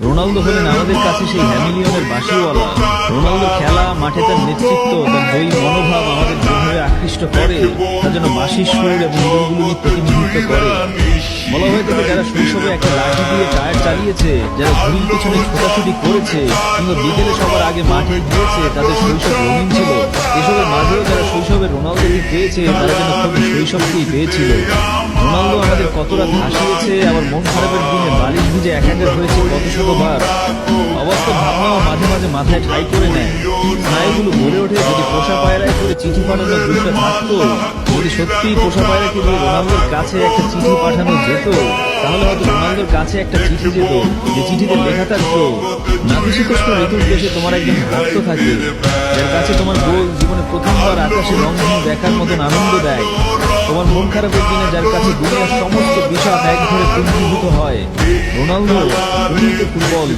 Ronaldo হলেন আমাদের কাছে সেই হ্যামিলিয়নের বাঁশিওয়ালা। রোনালদোর খেলা, মাঠে তার নেতৃত্ব, তার জয়ী মনোভাব আমাদের যেভাবে আকৃষ্ট করে, তা যেন বাঁশির সুর এবং ইঁদুরগুলোকে প্রতিনিধিত্ব করে। বলা হয়ে থাকে যারা শৈশবে একটা লাঠি দিয়ে টায়ার চালিয়েছে, যারা ঘুড়ির পিছনে ছোটাছুটি করেছে, কিংবা বিকেলে সবার আগে মাঠে গিয়েছে, তাদের শৈশব রঙিন ছিল। এসবের মাঝেও যারা শৈশবে রোনালদোকে পেয়েছে, তারা যেন খুব শৈশবকেই পেয়েছিল। রোনালদো আমাদের কত রাত হাসিয়েছে, আবার মন খারাপের দিনে বালিশ ভিজে একাকার হয়েছে কত শতবার। অবাস্তব ভাবনাও মাঝে মাঝে মাথায় ঠাঁই করে নেয়। স্নায়ুগুলো ভরে ওঠে যদি পোষা পায়রায় করে চিঠি পাঠানোর দুঃখটা থাকতো। যদি সত্যিই পোষা পায়রাকে দিয়ে রোনালদোর কাছে একটা চিঠি পাঠানো যেত, তাহলে হয়তো রোনালদোর কাছে একটা চিঠি যেত, যে চিঠিতে লেখা থাকতো, নাতিশীতোষ্ণ ঋতুর দেশে তোমার একজন ভক্ত থাকে, যার কাছে তোমার গোল জীবনে প্রথমবার আকাশে রংধনু দেখার মতন আনন্দ দেয়। তোমার মন খারাপের দিনে যার কাছে দুনিয়ার সমস্ত বিষয় এক ধরে পুঞ্জীভূত হয়। রোনালদো, তুমি তো ফুটবল।